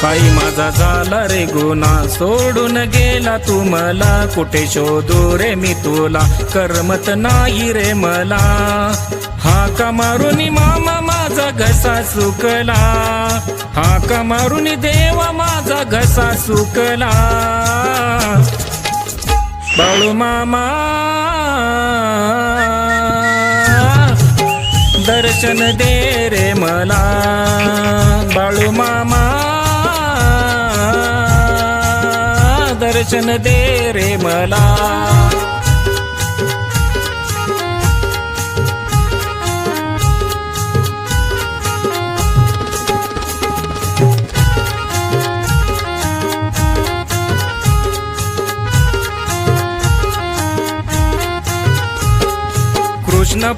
काही माझा झाला रे गुन्हा, सोडून गेला तू मला, कुठे शोधू रे मी तुला, करमत नाही रे मला. हाका मारून मामा माझा घसा सुकला, हाका मारून देवा माझा घसा सुकला. बाळू मामा दर्शन दे रे मला, बाळू मामा दर्शन दे रे मला. कृष्ण